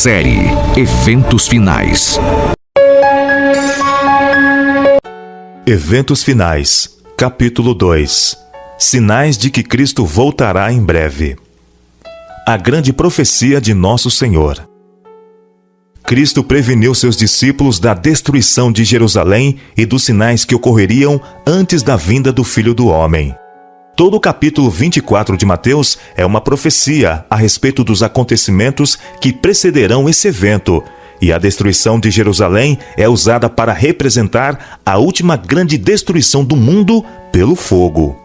Série Eventos Finais. Eventos Finais, capítulo 2. Sinais de que Cristo voltará em breve. A grande profecia de Nosso Senhor. Cristo preveniu seus discípulos da destruição de Jerusalém e dos sinais que ocorreriam antes da vinda do Filho do Homem. Todo o capítulo 24 de Mateus é uma profecia a respeito dos acontecimentos que precederão esse evento, e a destruição de Jerusalém é usada para representar a última grande destruição do mundo pelo fogo.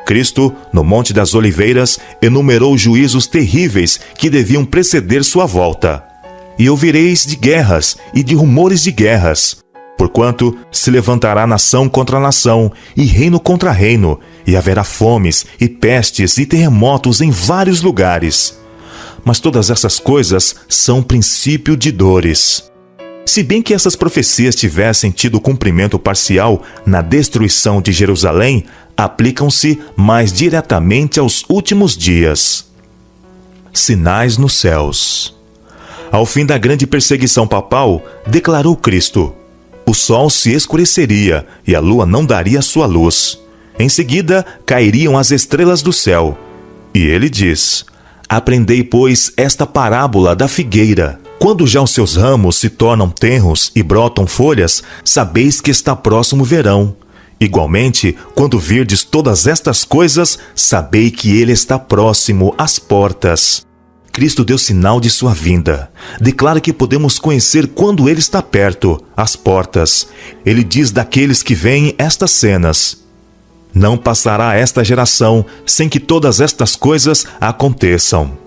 Cristo, no Monte das Oliveiras, enumerou juízos terríveis que deviam preceder sua volta. E ouvireis de guerras e de rumores de guerras, porquanto se levantará nação contra nação e reino contra reino, e haverá fomes e pestes e terremotos em vários lugares. Mas todas essas coisas são princípio de dores. Se bem que essas profecias tivessem tido cumprimento parcial na destruição de Jerusalém, aplicam-se mais diretamente aos últimos dias. Sinais nos céus. Ao fim da grande perseguição papal, declarou Cristo: o sol se escureceria e a lua não daria sua luz. Em seguida, cairiam as estrelas do céu. E ele diz: aprendei, pois, esta parábola da figueira. Quando já os seus ramos se tornam tenros e brotam folhas, sabeis que está próximo o verão. Igualmente, quando virdes todas estas coisas, sabei que ele está próximo às portas. Cristo deu sinal de sua vinda. Declara que podemos conhecer quando ele está perto, às portas. Ele diz daqueles que veem estas cenas: não passará esta geração sem que todas estas coisas aconteçam.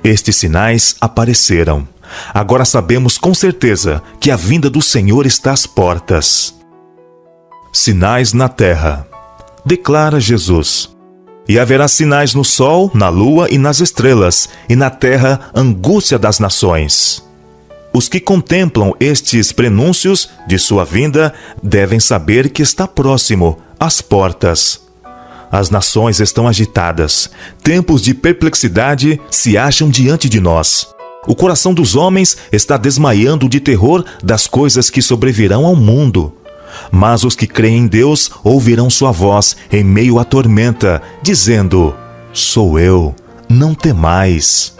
Estes sinais apareceram. Agora sabemos com certeza que a vinda do Senhor está às portas. Sinais na terra. Declara Jesus: e haverá sinais no sol, na lua e nas estrelas, e na terra angústia das nações. Os que contemplam estes prenúncios de sua vinda devem saber que está próximo, às portas. As nações estão agitadas. Tempos de perplexidade se acham diante de nós. O coração dos homens está desmaiando de terror das coisas que sobrevirão ao mundo. Mas os que creem em Deus ouvirão sua voz em meio à tormenta, dizendo: sou eu, não temais.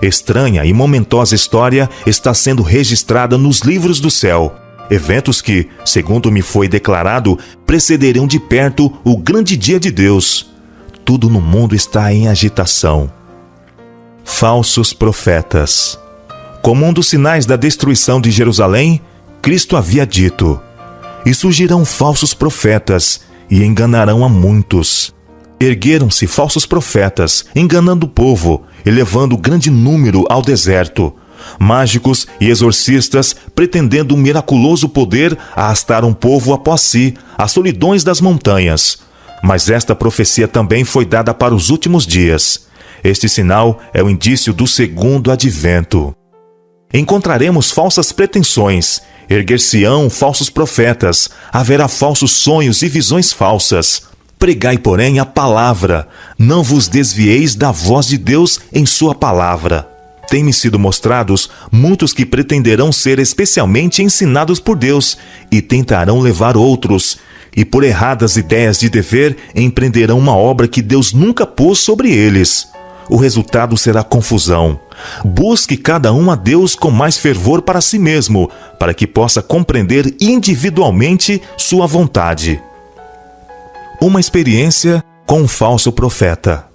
Estranha e momentosa história está sendo registrada nos livros do céu. Eventos que, segundo me foi declarado, precederão de perto o grande dia de Deus. Tudo no mundo está em agitação. Falsos profetas. Como um dos sinais da destruição de Jerusalém, Cristo havia dito: e surgirão falsos profetas, e enganarão a muitos. Ergueram-se falsos profetas, enganando o povo, e levando grande número ao deserto. Mágicos e exorcistas, pretendendo um miraculoso poder, arrastaram o povo após si, às solidões das montanhas. Mas esta profecia também foi dada para os últimos dias. Este sinal é o indício do segundo advento. Encontraremos falsas pretensões, erguer-se-ão falsos profetas, haverá falsos sonhos e visões falsas. Pregai, porém, a palavra, não vos desvieis da voz de Deus em sua palavra. Têm-me sido mostrados muitos que pretenderão ser especialmente ensinados por Deus e tentarão levar outros, e por erradas ideias de dever empreenderão uma obra que Deus nunca pôs sobre eles. O resultado será confusão. Busque cada um a Deus com mais fervor para si mesmo, para que possa compreender individualmente sua vontade. Uma experiência com um falso profeta.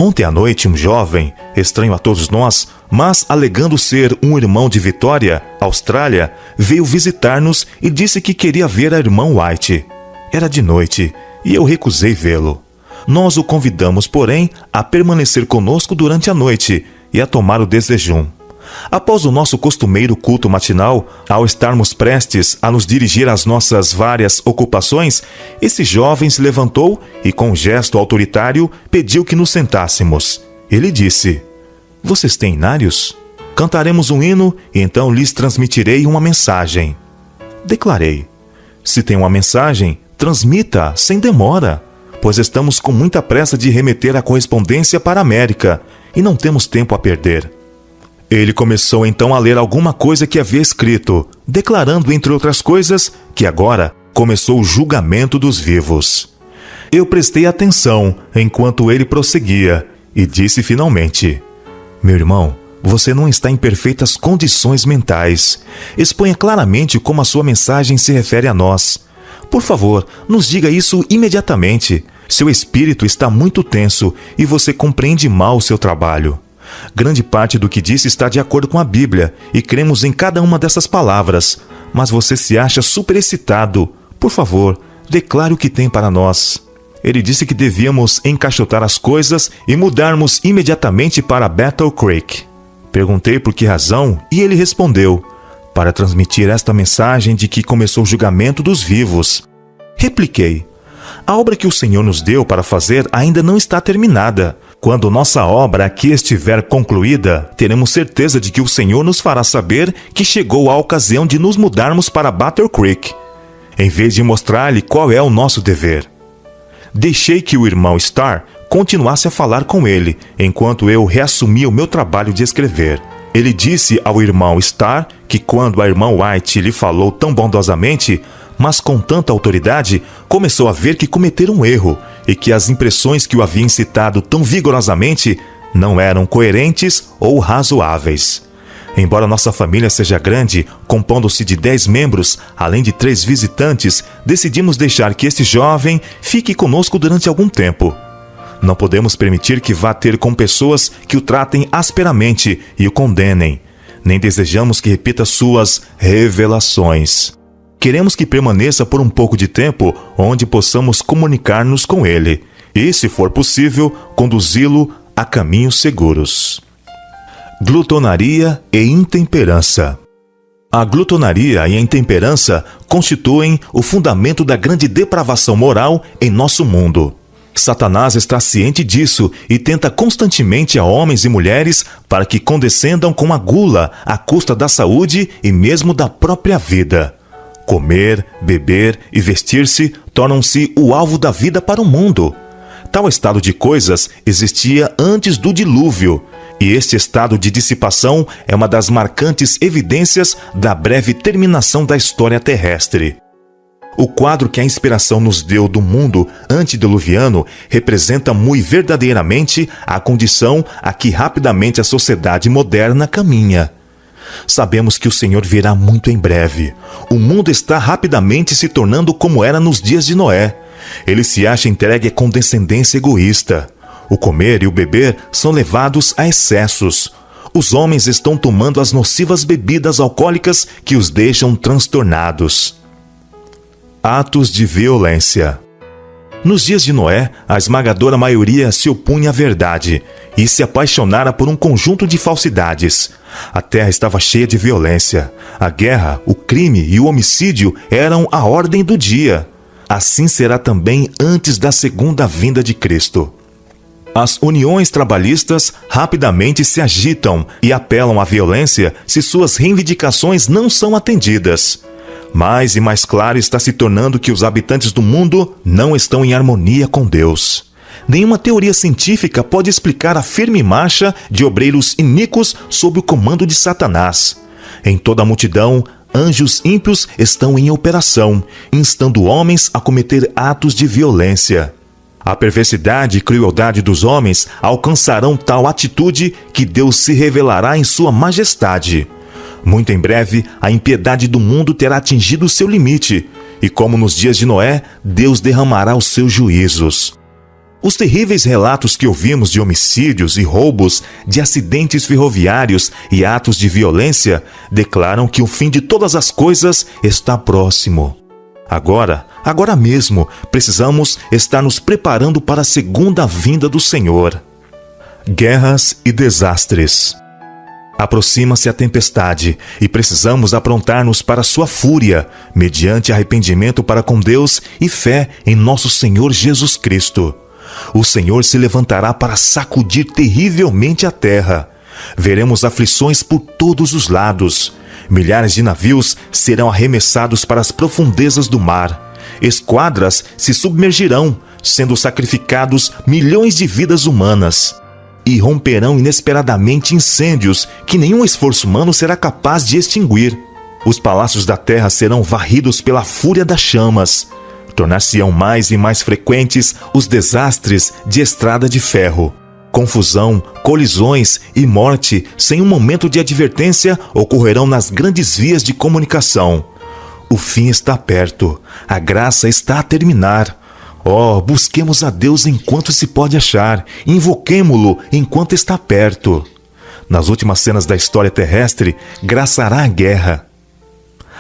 Ontem à noite, um jovem, estranho a todos nós, mas alegando ser um irmão de Vitória, Austrália, veio visitar-nos e disse que queria ver a irmã White. Era de noite e eu recusei vê-lo. Nós o convidamos, porém, a permanecer conosco durante a noite e a tomar o desjejum. Após o nosso costumeiro culto matinal, ao estarmos prestes a nos dirigir às nossas várias ocupações, esse jovem se levantou e, com um gesto autoritário, pediu que nos sentássemos. Ele disse: vocês têm inários? Cantaremos um hino e então lhes transmitirei uma mensagem. Declarei: Se tem uma mensagem, transmita sem demora, pois estamos com muita pressa de remeter a correspondência para a América e não temos tempo a perder. Ele começou então a ler alguma coisa que havia escrito, declarando, entre outras coisas, que agora começou o julgamento dos vivos. Eu prestei atenção enquanto ele prosseguia e disse finalmente: meu irmão, você não está em perfeitas condições mentais. Exponha claramente como a sua mensagem se refere a nós. Por favor, nos diga isso imediatamente. Seu espírito está muito tenso e você compreende mal o seu trabalho. Grande parte do que disse está de acordo com a Bíblia e cremos em cada uma dessas palavras, mas você se acha superexcitado. Por favor, declare o que tem para nós. Ele disse que devíamos encaixotar as coisas e mudarmos imediatamente para Battle Creek. Perguntei por que razão e ele respondeu: para transmitir esta mensagem de que começou o julgamento dos vivos. Repliquei: a obra que o Senhor nos deu para fazer ainda não está terminada. Quando nossa obra aqui estiver concluída, teremos certeza de que o Senhor nos fará saber que chegou a ocasião de nos mudarmos para Battle Creek, em vez de mostrar-lhe qual é o nosso dever. Deixei que o irmão Starr continuasse a falar com ele, enquanto eu reassumia o meu trabalho de escrever. Ele disse ao irmão Starr que quando a irmã White lhe falou tão bondosamente, mas com tanta autoridade, começou a ver que cometera um erro e que as impressões que o haviam incitado tão vigorosamente não eram coerentes ou razoáveis. Embora nossa família seja grande, compondo-se de 10 membros, além de 3 visitantes, decidimos deixar que este jovem fique conosco durante algum tempo. Não podemos permitir que vá ter com pessoas que o tratem asperamente e o condenem. Nem desejamos que repita suas revelações. Queremos que permaneça por um pouco de tempo onde possamos comunicar-nos com ele e, se for possível, conduzi-lo a caminhos seguros. Glutonaria e intemperança. A glutonaria e a intemperança constituem o fundamento da grande depravação moral em nosso mundo. Satanás está ciente disso e tenta constantemente a homens e mulheres para que condescendam com a gula à custa da saúde e mesmo da própria vida. Comer, beber e vestir-se tornam-se o alvo da vida para o mundo. Tal estado de coisas existia antes do dilúvio, e este estado de dissipação é uma das marcantes evidências da breve terminação da história terrestre. O quadro que a inspiração nos deu do mundo antediluviano representa muito verdadeiramente a condição a que rapidamente a sociedade moderna caminha. Sabemos que o Senhor virá muito em breve. O mundo está rapidamente se tornando como era nos dias de Noé. Ele se acha entregue a condescendência egoísta. O comer e o beber são levados a excessos. Os homens estão tomando as nocivas bebidas alcoólicas que os deixam transtornados. Atos de violência. Nos dias de Noé, a esmagadora maioria se opunha à verdade e se apaixonara por um conjunto de falsidades. A terra estava cheia de violência. A guerra, o crime e o homicídio eram a ordem do dia. Assim será também antes da segunda vinda de Cristo. As uniões trabalhistas rapidamente se agitam e apelam à violência se suas reivindicações não são atendidas. Mais e mais claro está se tornando que os habitantes do mundo não estão em harmonia com Deus. Nenhuma teoria científica pode explicar a firme marcha de obreiros iníquos sob o comando de Satanás. Em toda a multidão, anjos ímpios estão em operação, instando homens a cometer atos de violência. A perversidade e crueldade dos homens alcançarão tal atitude que Deus se revelará em sua majestade. Muito em breve, a impiedade do mundo terá atingido seu limite, e como nos dias de Noé, Deus derramará os seus juízos. Os terríveis relatos que ouvimos de homicídios e roubos, de acidentes ferroviários e atos de violência, declaram que o fim de todas as coisas está próximo. Agora mesmo, precisamos estar nos preparando para a segunda vinda do Senhor. Guerras e desastres. Aproxima-se a tempestade e precisamos aprontar-nos para sua fúria, mediante arrependimento para com Deus e fé em nosso Senhor Jesus Cristo. O Senhor se levantará para sacudir terrivelmente a terra. Veremos aflições por todos os lados. Milhares de navios serão arremessados para as profundezas do mar. Esquadras se submergirão, sendo sacrificados milhões de vidas humanas. E romperão inesperadamente incêndios que nenhum esforço humano será capaz de extinguir. Os palácios da terra serão varridos pela fúria das chamas. Tornar-se-ão mais e mais frequentes os desastres de estrada de ferro. Confusão, colisões e morte, sem um momento de advertência, ocorrerão nas grandes vias de comunicação. O fim está perto, a graça está a terminar. Oh, busquemos a Deus enquanto se pode achar, invoquemo-lo enquanto está perto. Nas últimas cenas da história terrestre, graçará a guerra.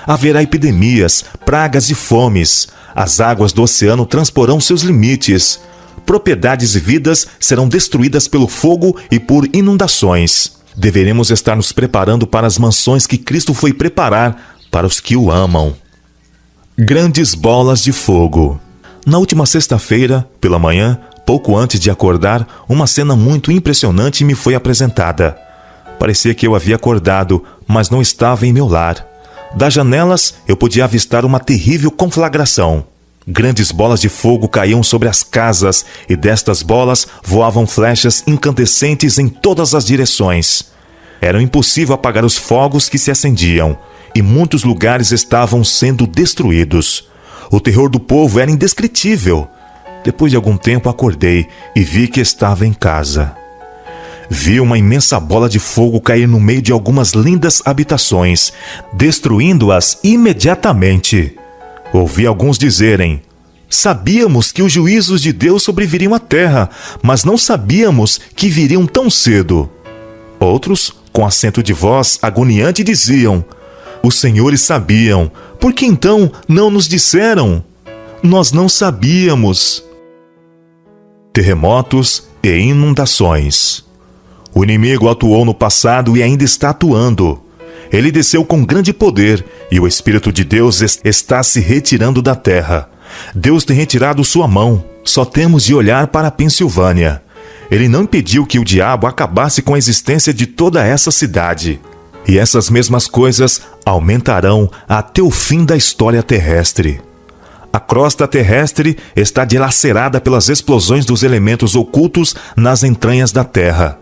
Haverá epidemias, pragas e fomes. As águas do oceano transporão seus limites. Propriedades e vidas serão destruídas pelo fogo e por inundações. Deveremos estar nos preparando para as mansões que Cristo foi preparar para os que o amam. Grandes bolas de fogo. Na última sexta-feira, pela manhã, pouco antes de acordar, uma cena muito impressionante me foi apresentada. Parecia que eu havia acordado, mas não estava em meu lar. Das janelas, eu podia avistar uma terrível conflagração. Grandes bolas de fogo caíam sobre as casas e destas bolas voavam flechas incandescentes em todas as direções. Era impossível apagar os fogos que se acendiam e muitos lugares estavam sendo destruídos. O terror do povo era indescritível. Depois de algum tempo acordei e vi que estava em casa. Vi uma imensa bola de fogo cair no meio de algumas lindas habitações, destruindo-as imediatamente. Ouvi alguns dizerem: sabíamos que os juízos de Deus sobreviriam à terra, mas não sabíamos que viriam tão cedo. Outros, com acento de voz agoniante, diziam: os senhores sabiam, por que então não nos disseram? Nós não sabíamos. Terremotos e inundações. O inimigo atuou no passado e ainda está atuando. Ele desceu com grande poder e o Espírito de Deus está se retirando da terra. Deus tem retirado sua mão. Só temos de olhar para a Pensilvânia. Ele não impediu que o diabo acabasse com a existência de toda essa cidade. E essas mesmas coisas aumentarão até o fim da história terrestre. A crosta terrestre está dilacerada pelas explosões dos elementos ocultos nas entranhas da terra.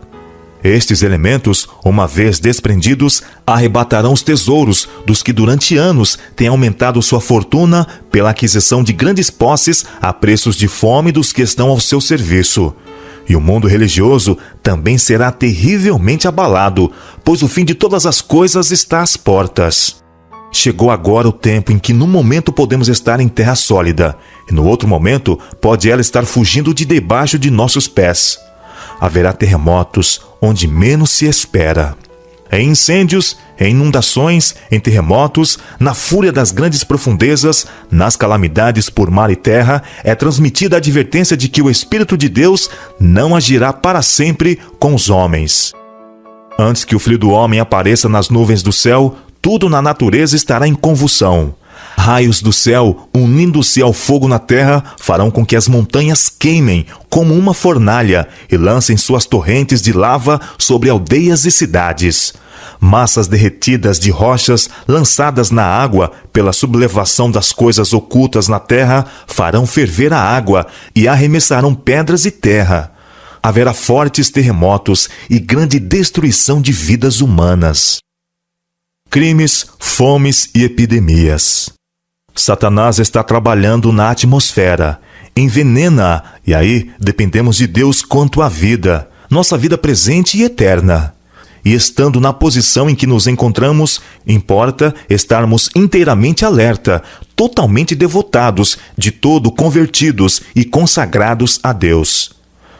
Estes elementos, uma vez desprendidos, arrebatarão os tesouros dos que durante anos têm aumentado sua fortuna pela aquisição de grandes posses a preços de fome dos que estão ao seu serviço. E o mundo religioso também será terrivelmente abalado, pois o fim de todas as coisas está às portas. Chegou agora o tempo em que num momento podemos estar em terra sólida, e no outro momento pode ela estar fugindo de debaixo de nossos pés. Haverá terremotos onde menos se espera. Em incêndios, em inundações, em terremotos, na fúria das grandes profundezas, nas calamidades por mar e terra, é transmitida a advertência de que o Espírito de Deus não agirá para sempre com os homens. Antes que o Filho do Homem apareça nas nuvens do céu, tudo na natureza estará em convulsão. Raios do céu, unindo-se ao fogo na terra, farão com que as montanhas queimem como uma fornalha e lancem suas torrentes de lava sobre aldeias e cidades. Massas derretidas de rochas lançadas na água pela sublevação das coisas ocultas na terra farão ferver a água e arremessarão pedras e terra. Haverá fortes terremotos e grande destruição de vidas humanas. Crimes, fomes e epidemias. Satanás está trabalhando na atmosfera, envenena-a, e aí dependemos de Deus quanto à vida, nossa vida presente e eterna. E estando na posição em que nos encontramos, importa estarmos inteiramente alerta, totalmente devotados, de todo convertidos e consagrados a Deus.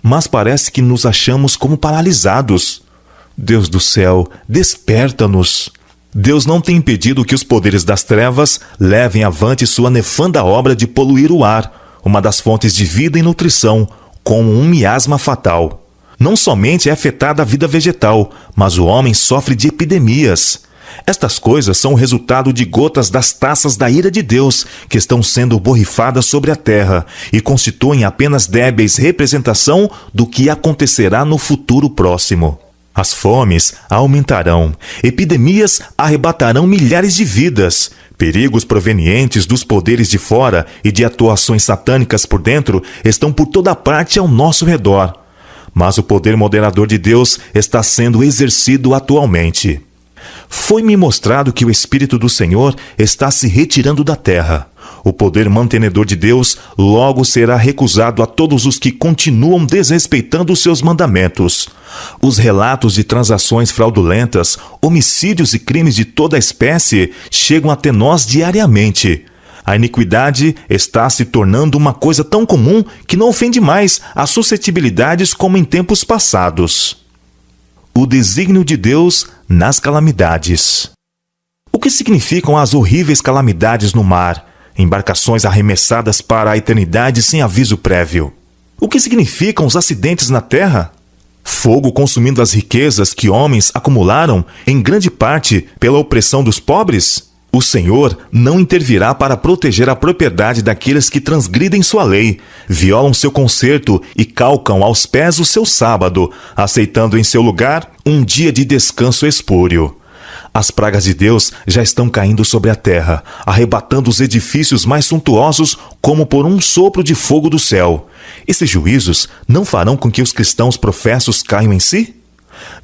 Mas parece que nos achamos como paralisados. Deus do céu, desperta-nos! Deus não tem impedido que os poderes das trevas levem avante sua nefanda obra de poluir o ar, uma das fontes de vida e nutrição, como um miasma fatal. Não somente é afetada a vida vegetal, mas o homem sofre de epidemias. Estas coisas são o resultado de gotas das taças da ira de Deus que estão sendo borrifadas sobre a terra e constituem apenas débeis representação do que acontecerá no futuro próximo. As fomes aumentarão, epidemias arrebatarão milhares de vidas, perigos provenientes dos poderes de fora e de atuações satânicas por dentro estão por toda parte ao nosso redor. Mas o poder moderador de Deus está sendo exercido atualmente. Foi-me mostrado que o Espírito do Senhor está se retirando da terra. O poder mantenedor de Deus logo será recusado a todos os que continuam desrespeitando os seus mandamentos. Os relatos de transações fraudulentas, homicídios e crimes de toda espécie chegam até nós diariamente. A iniquidade está se tornando uma coisa tão comum que não ofende mais as suscetibilidades como em tempos passados. O desígnio de Deus nas calamidades. O que significam as horríveis calamidades no mar? Embarcações arremessadas para a eternidade sem aviso prévio. O que significam os acidentes na terra? Fogo consumindo as riquezas que homens acumularam, em grande parte pela opressão dos pobres? O Senhor não intervirá para proteger a propriedade daqueles que transgridem sua lei, violam seu concerto e calcam aos pés o seu sábado, aceitando em seu lugar um dia de descanso espúrio. As pragas de Deus já estão caindo sobre a terra, arrebatando os edifícios mais suntuosos como por um sopro de fogo do céu. Esses juízos não farão com que os cristãos professos caiam em si?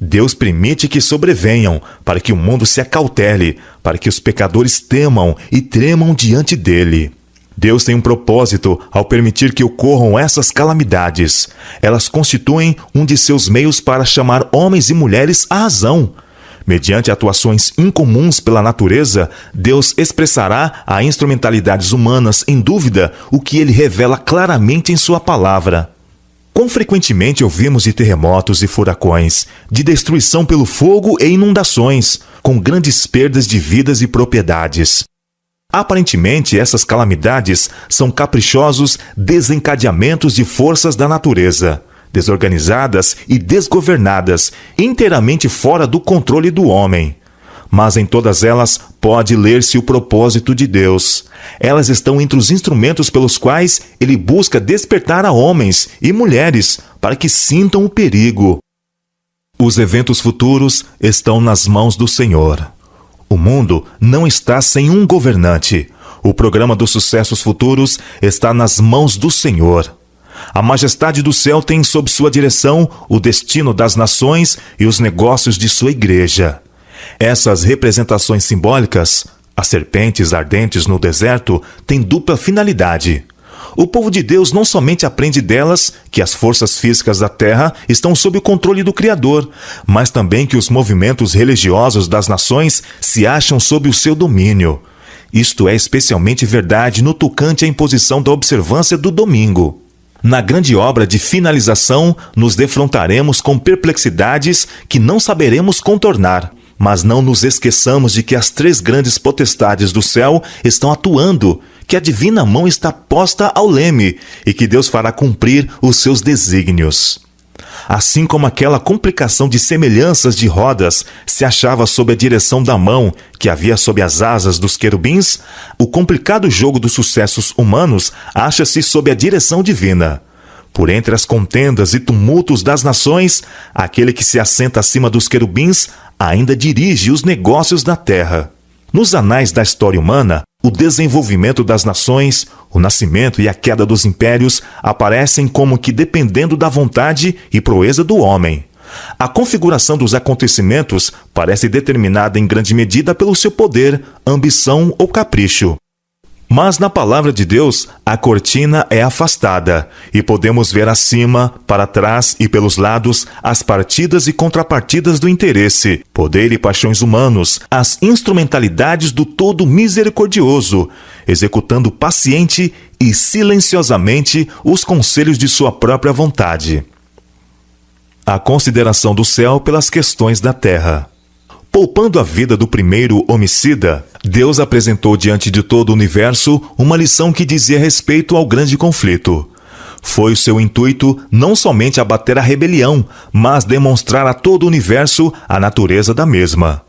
Deus permite que sobrevenham, para que o mundo se acautele, para que os pecadores temam e tremam diante dele. Deus tem um propósito ao permitir que ocorram essas calamidades. Elas constituem um de seus meios para chamar homens e mulheres à razão. Mediante atuações incomuns pela natureza, Deus expressará a instrumentalidades humanas em dúvida o que ele revela claramente em sua palavra. Quão frequentemente ouvimos de terremotos e furacões, de destruição pelo fogo e inundações, com grandes perdas de vidas e propriedades. Aparentemente, essas calamidades são caprichosos desencadeamentos de forças da natureza, desorganizadas e desgovernadas, inteiramente fora do controle do homem. Mas em todas elas pode ler-se o propósito de Deus. Elas estão entre os instrumentos pelos quais ele busca despertar a homens e mulheres para que sintam o perigo. Os eventos futuros estão nas mãos do Senhor. O mundo não está sem um governante. O programa dos sucessos futuros está nas mãos do Senhor. A majestade do céu tem sob sua direção o destino das nações e os negócios de sua igreja. Essas representações simbólicas, as serpentes ardentes no deserto, têm dupla finalidade. O povo de Deus não somente aprende delas que as forças físicas da terra estão sob o controle do Criador, mas também que os movimentos religiosos das nações se acham sob o seu domínio. Isto é especialmente verdade no tocante à imposição da observância do domingo. Na grande obra de finalização, nos defrontaremos com perplexidades que não saberemos contornar. Mas não nos esqueçamos de que as três grandes potestades do céu estão atuando, que a divina mão está posta ao leme e que Deus fará cumprir os seus desígnios. Assim como aquela complicação de semelhanças de rodas se achava sob a direção da mão que havia sob as asas dos querubins, o complicado jogo dos sucessos humanos acha-se sob a direção divina. Por entre as contendas e tumultos das nações, aquele que se assenta acima dos querubins ainda dirige os negócios da terra. Nos anais da história humana, o desenvolvimento das nações, o nascimento e a queda dos impérios aparecem como que dependendo da vontade e proeza do homem. A configuração dos acontecimentos parece determinada em grande medida pelo seu poder, ambição ou capricho. Mas na palavra de Deus, a cortina é afastada e podemos ver acima, para trás e pelos lados as partidas e contrapartidas do interesse, poder e paixões humanos, as instrumentalidades do todo misericordioso, executando paciente e silenciosamente os conselhos de sua própria vontade. A consideração do céu pelas questões da terra. Poupando a vida do primeiro homicida, Deus apresentou diante de todo o universo uma lição que dizia respeito ao grande conflito. Foi o seu intuito não somente abater a rebelião, mas demonstrar a todo o universo a natureza da mesma.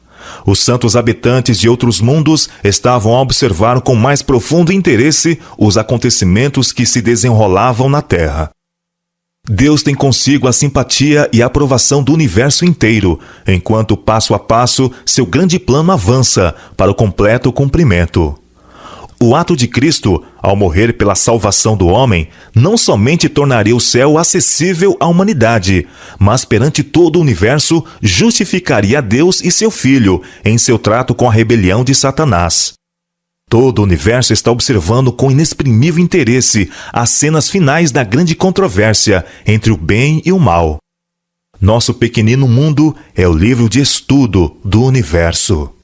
Os santos habitantes de outros mundos estavam a observar com mais profundo interesse os acontecimentos que se desenrolavam na terra. Deus tem consigo a simpatia e a aprovação do universo inteiro, enquanto passo a passo seu grande plano avança para o completo cumprimento. O ato de Cristo, ao morrer pela salvação do homem, não somente tornaria o céu acessível à humanidade, mas perante todo o universo justificaria Deus e seu Filho em seu trato com a rebelião de Satanás. Todo o universo está observando com inexprimível interesse as cenas finais da grande controvérsia entre o bem e o mal. Nosso pequenino mundo é o livro de estudo do universo.